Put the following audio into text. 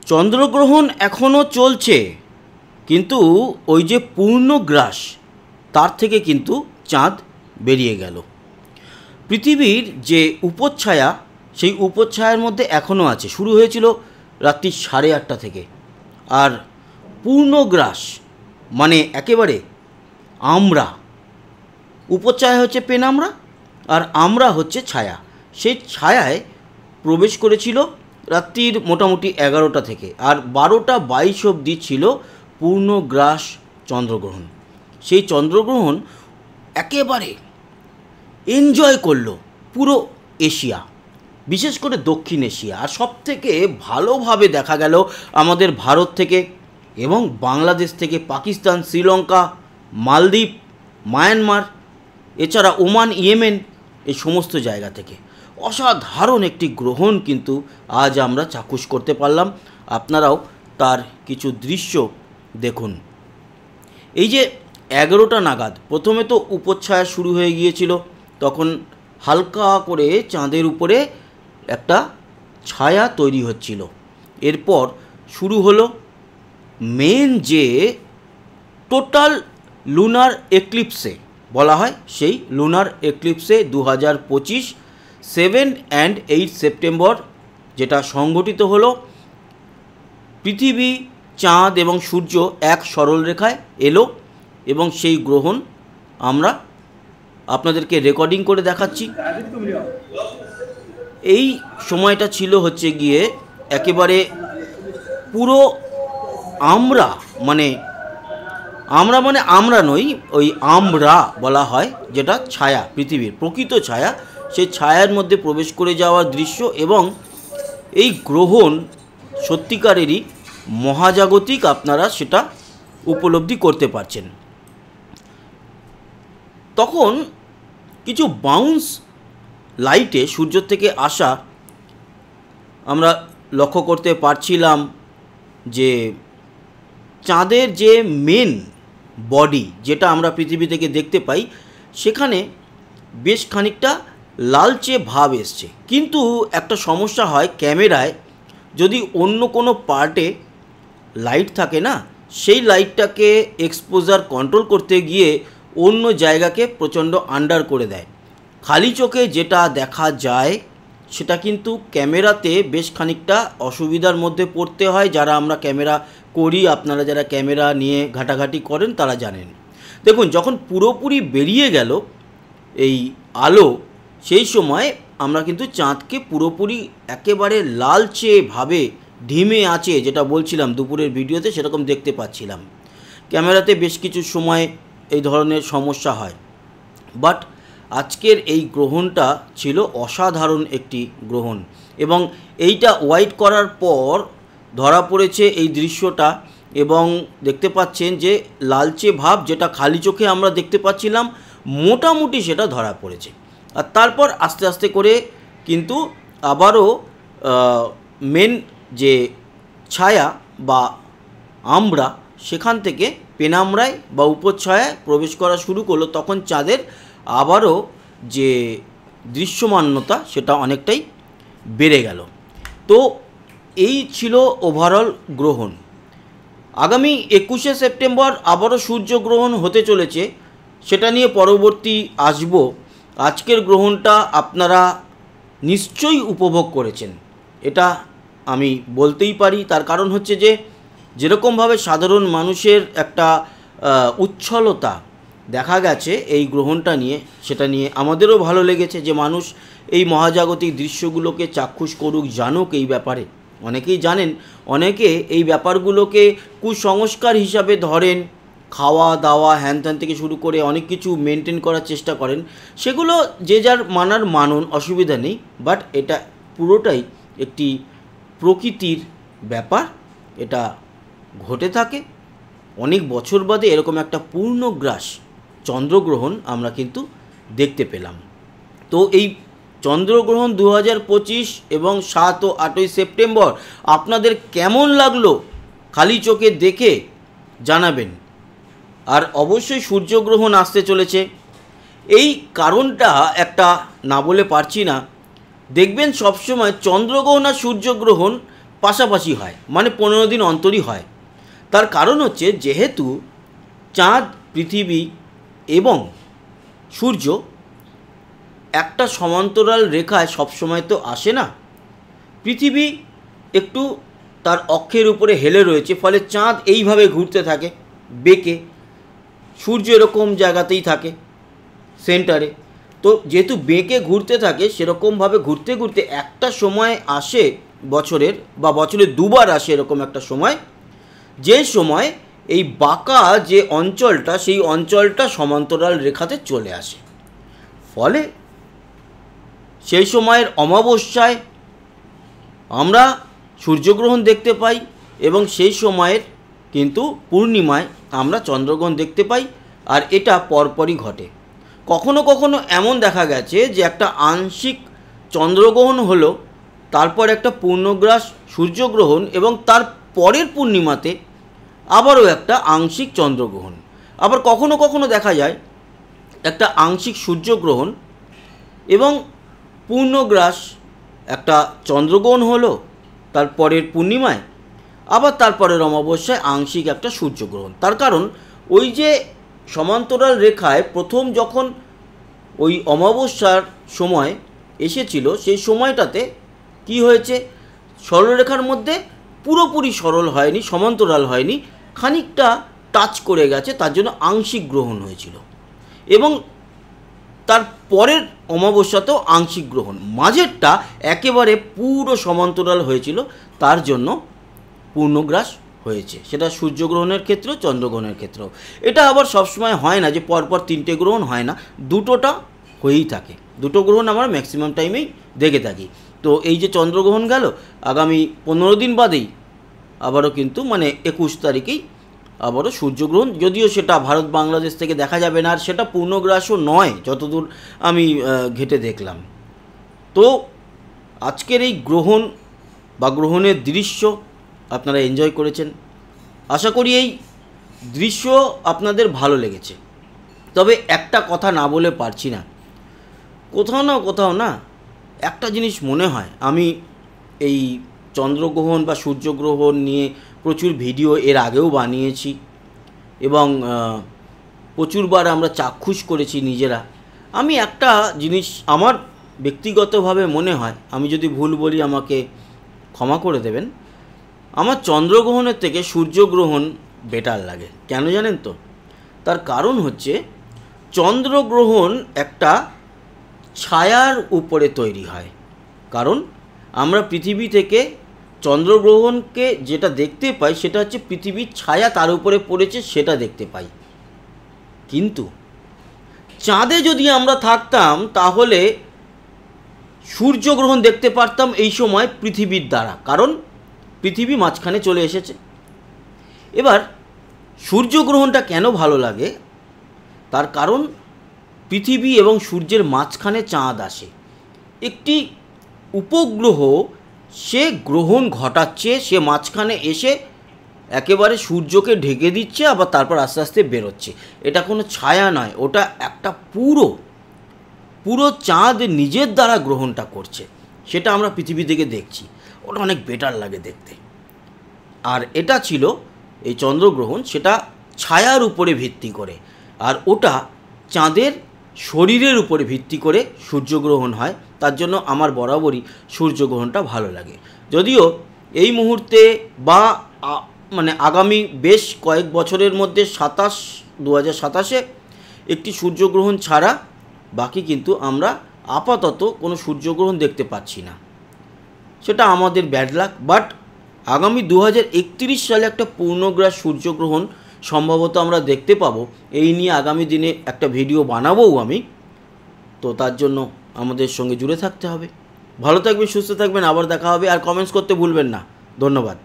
চন্দ্রগ্রহণ এখনও চলছে, কিন্তু ওই যে পূর্ণগ্রাস তার থেকে কিন্তু চাঁদ বেরিয়ে গেল। পৃথিবীর যে উপচ্ছায়া, সেই উপচ্ছায়ার মধ্যে এখনও আছে। শুরু হয়েছিল রাত্রি 8:30 থেকে। আর পূর্ণগ্রাস মানে একেবারে আমরা, উপচ্ছায়া হচ্ছে পেনামরা আর আমরা হচ্ছে ছায়া। সেই ছায়ায় প্রবেশ করেছিল রাত্রির মোটামুটি 11টা থেকে, আর 12:22 অবধি ছিল পূর্ণগ্রাস চন্দ্রগ্রহণ। সেই চন্দ্রগ্রহণ একেবারে এনজয় করলো পুরো এশিয়া, বিশেষ করে দক্ষিণ এশিয়া। আর সবথেকে ভালোভাবে দেখা গেল আমাদের ভারত থেকে এবং বাংলাদেশ থেকে, পাকিস্তান, শ্রীলঙ্কা, মালদ্বীপ, মায়ানমার, এছাড়া ওমান, ইয়েমেন, এই সমস্ত জায়গা থেকে অসাধারণ একটি গ্রহণ কিন্তু আজ আমরা চাক্ষুষ করতে পারলাম। আপনারাও তার কিছু দৃশ্য দেখুন। এই যে 11টা নাগাদ প্রথমে তো উপচ্ছায়া শুরু হয়ে গিয়েছিল, তখন হালকা করে চাঁদের উপরে একটা ছায়া তৈরি হচ্ছিল। এরপর শুরু হলো মেন যে টোটাল লুনার এক্লিপসে বলা হয়, সেই লুনার এক্লিপসে 2025 7 and 8 সেপ্টেম্বর যেটা সংঘটিত হলো। পৃথিবী, চাঁদ এবং সূর্য এক সরল রেখায় এলো এবং সেই গ্রহণ আমরা আপনাদেরকে রেকর্ডিং করে দেখাচ্ছি। এই সময়টা ছিল হচ্ছে গিয়ে একেবারে পুরো আমরা মানে আমরা নই, ওই আমরা বলা হয় যেটা ছায়া, পৃথিবীর প্রকৃত ছায়া, সেই ছায়ার মধ্যে প্রবেশ করে যাওয়ার দৃশ্য। এবং এই গ্রহণ সত্যিকারেরই মহাজাগতিক, আপনারা সেটা উপলব্ধি করতে পারছেন। তখন কিছু বাউন্স লাইটে সূর্য থেকে আসা আমরা লক্ষ্য করতে পারছিলাম যে চাঁদের যে মেন বডি যেটা আমরা পৃথিবী থেকে দেখতে পাই, সেখানে বেশ খানিকটা লালচে ভাব এসছে। কিন্তু একটা সমস্যা হয়, ক্যামেরায় যদি অন্য কোনো পার্টে লাইট থাকে না, সেই লাইটটাকে এক্সপোজার কন্ট্রোল করতে গিয়ে অন্য জায়গাকে প্রচণ্ড আন্ডার করে দেয়। খালি চোখে যেটা দেখা যায় সেটা কিন্তু ক্যামেরাতে বেশ খানিকটা অসুবিধার মধ্যে পড়তে হয়। যারা আমরা ক্যামেরা করি, আপনারা যারা ক্যামেরা নিয়ে ঘাটাঘাটি করেন তারা জানেন। দেখুন, যখন পুরোপুরি বেরিয়ে গেল এই আলো, সেই সময় আমরা কিন্তু চাঁদকে পুরোপুরি একেবারে লালচেভাবে ঢিমে আছে, যেটা বলছিলাম দুপুরের ভিডিওতে, সেরকম দেখতে পাচ্ছিলাম। ক্যামেরাতে বেশ কিছু সময় এই ধরনের সমস্যা হয়, বাট আজকের এই গ্রহণটা ছিল অসাধারণ একটি গ্রহণ। এবং এইটা ওয়াইট করার পর ধরা পড়েছে এই দৃশ্যটা, এবং দেখতে পাচ্ছেন যে লালচে ভাব যেটা খালি চোখে আমরা দেখতে পাচ্ছিলাম, মোটামুটি সেটা ধরা পড়েছে। আর তারপর আস্তে আস্তে করে কিন্তু আবারও মেন যে ছায়া বা আমরা, সেখান থেকে পেনামরায় বা উপচ্ছায়ায় প্রবেশ করা শুরু করলো। তখন চাঁদের আবারও যে দৃশ্যমানতা সেটা অনেকটাই বেড়ে গেল। তো এই ছিল ওভারঅল গ্রহণ। আগামী 21শে সেপ্টেম্বর আবারও সূর্যগ্রহণ হতে চলেছে, সেটা নিয়ে পরবর্তী আসব। আজকের গ্রহণটা আপনারা নিশ্চয়ই উপভোগ করেছেন, এটা আমি বলতেই পারি। তার কারণ হচ্ছে যে যেরকমভাবে সাধারণ মানুষের একটা উচ্ছলতা দেখা গেছে এই গ্রহণটা নিয়ে, সেটা নিয়ে আমাদেরও ভালো লেগেছে যে মানুষ এই মহাজাগতিক দৃশ্যগুলোকে চাক্ষুষ করুক, জানুক এই ব্যাপারে। অনেকেই জানেন, অনেকে এই ব্যাপারগুলোকে কুসংস্কার হিসাবে ধরেন, খাওয়া দাওয়া হ্যান ত্যান থেকে শুরু করে অনেক কিছু মেনটেন করার চেষ্টা করেন। সেগুলো যে যার মানার মানুন, অসুবিধা নেই, বাট এটা পুরোটাই একটি প্রকৃতির ব্যাপার। এটা ঘটে থাকে অনেক বছর বাদে, এরকম একটা পূর্ণগ্রাস চন্দ্রগ্রহণ আমরা কিন্তু দেখতে পেলাম। তো এই চন্দ্রগ্রহণ 2025 এবং 7 ও 8ই সেপ্টেম্বর আপনাদের কেমন লাগলো খালি চোখে দেখে জানাবেন। আর অবশ্যই সূর্যগ্রহণ আসতে চলেছে, এই কারণটা একটা না বলে পারছি না। দেখবেন সবসময় চন্দ্রগ্রহণ আর সূর্যগ্রহণ পাশাপাশি হয়, মানে 15 দিন অন্তরই হয়। তার কারণ হচ্ছে যেহেতু চাঁদ, পৃথিবী এবং সূর্য একটা সমান্তরাল রেখায় সবসময় তো আসে না। পৃথিবী একটু তার অক্ষের উপরে হেলে রয়েছে, ফলে চাঁদ এইভাবে ঘুরতে থাকে বেঁকে, সূর্য এরকম জায়গাতেই থাকে সেন্টারে। তো যেহেতু বেঁকে ঘুরতে থাকে, সেরকমভাবে ঘুরতে ঘুরতে একটা সময় আসে বছরের, বা বছরে দুবার আসে এরকম একটা সময়, যে সময় এই বাঁকা যে অঞ্চলটা, সেই অঞ্চলটা সমান্তরাল রেখাতে চলে আসে। ফলে সেই সময়ের অমাবস্যায় আমরা সূর্যগ্রহণ দেখতে পাই, এবং সেই সময়ের কিন্তু পূর্ণিমায় আমরা চন্দ্রগ্রহণ দেখতে পাই। আর এটা পরপরই ঘটে। কখনো কখনো এমন দেখা গেছে যে একটা আংশিক চন্দ্রগ্রহণ হলো, তারপর একটা পূর্ণগ্রাস সূর্যগ্রহণ, এবং তার পরের পূর্ণিমাতে আবারও একটা আংশিক চন্দ্রগ্রহণ। আবার কখনো কখনো দেখা যায় একটা আংশিক সূর্যগ্রহণ এবং পূর্ণগ্রাস একটা চন্দ্রগ্রহণ হলো তার পরের পূর্ণিমায়, আবার তারপরের অমাবস্যায় আংশিক একটা সূর্যগ্রহণ। তার কারণ ওই যে সমান্তরাল রেখায় প্রথম যখন ওই অমাবস্যার সময় এসেছিল, সেই সময়টাতে কি হয়েছে, সরলরেখার মধ্যে পুরোপুরি সরল হয়নি, সমান্তরাল হয়নি, খানিকটা টাচ করে গেছে, তার জন্য আংশিক গ্রহণ হয়েছিল। এবং তার পরের অমাবস্যাতেও আংশিক গ্রহণ, মাঝেরটা একেবারে পুরো সমান্তরাল হয়েছিল, তার জন্য পূর্ণগ্রাস হয়েছে। সেটা সূর্যগ্রহণের ক্ষেত্রেও চন্দ্রগ্রহণের ক্ষেত্রেও। এটা আবার সবসময় হয় না যে পরপর 3টে গ্রহণ হয় না, দুটোটা হয়েই থাকে। দুটো গ্রহণ আমরা ম্যাক্সিমাম টাইমেই দেখে থাকি। তো এই যে চন্দ্রগ্রহণ গেল, আগামী 15 দিন বাদেই আবারও কিন্তু মানে 21 তারিখেই আবারও সূর্যগ্রহণ, যদিও সেটা ভারত বাংলাদেশ থেকে দেখা যাবে না, আর সেটা পূর্ণগ্রাসও নয় যতদূর আমি ঘেঁটে দেখলাম। তো আজকের এই গ্রহণ বা গ্রহণের দৃশ্য আপনারা এনজয় করেছেন, আশা করি এই দৃশ্য আপনাদের ভালো লেগেছে। তবে একটা কথা না বলে পারছি না, কোথাও না একটা জিনিস মনে হয়, আমি এই চন্দ্রগ্রহণ বা সূর্যগ্রহণ নিয়ে প্রচুর ভিডিও এর আগেও বানিয়েছি, এবং প্রচুরবার আমরা চাক্ষুষ করেছি নিজেরা। আমি একটা জিনিস আমার ব্যক্তিগতভাবে মনে হয়, আমি যদি ভুল বলি আমাকে ক্ষমা করে দেবেন, আমার চন্দ্রগ্রহণের থেকে সূর্যগ্রহণ বেটার লাগে। কেন জানেন তো? তার কারণ হচ্ছে চন্দ্রগ্রহণ একটা ছায়ার উপরে তৈরি হয়। কারণ আমরা পৃথিবী থেকে চন্দ্রগ্রহণকে যেটা দেখতে পাই, সেটা হচ্ছে পৃথিবীর ছায়া তার উপরে পড়েছে, সেটা দেখতে পাই। কিন্তু চাঁদে যদি আমরা থাকতাম, তাহলে সূর্যগ্রহণ দেখতে পারতাম এই সময় পৃথিবীর দ্বারা, কারণ পৃথিবী মাঝখানে চলে এসেছে। এবার সূর্যগ্রহণটা কেন ভালো লাগে, তার কারণ পৃথিবী এবং সূর্যের মাঝখানে চাঁদ আসে। একটি উপগ্রহ সে গ্রহণ ঘটাচ্ছে, সে মাঝখানে এসে একেবারে সূর্যকে ঢেকে দিচ্ছে, আবার তারপর আস্তে আস্তে বেরোচ্ছে। এটা কোনো ছায়া নয়, ওটা একটা পুরো চাঁদ নিজের দ্বারা গ্রহণটা করছে, সেটা আমরা পৃথিবী থেকে দেখছি। ওটা অনেক বেটার লাগে দেখতে। আর এটা ছিল এই চন্দ্রগ্রহণ, সেটা ছায়ার উপরে ভিত্তি করে, আর ওটা চাঁদের শরীরের উপরে ভিত্তি করে সূর্যগ্রহণ হয়। তার জন্য আমার বরাবরই সূর্যগ্রহণটা ভালো লাগে। যদিও এই মুহূর্তে বা মানে আগামী বেশ কয়েক বছরের মধ্যে 2027-এ একটি সূর্যগ্রহণ ছাড়া বাকি কিন্তু আমরা আপাতত কোনো সূর্যগ্রহণ দেখতে পাচ্ছি না। সেটা আমাদের ব্যাড লাক। বাট আগামী 2031 সালে একটা পূর্ণগ্রাস সূর্যগ্রহণ সম্ভবত আমরা দেখতে পাবো। এই নিয়ে আগামী দিনে একটা ভিডিও বানাবোও আমি। তো তার জন্য আমাদের সঙ্গে জুড়ে থাকতে হবে। ভালো থাকবেন, সুস্থ থাকবেন, আবার দেখা হবে। আর কমেন্টস করতে ভুলবেন না। ধন্যবাদ।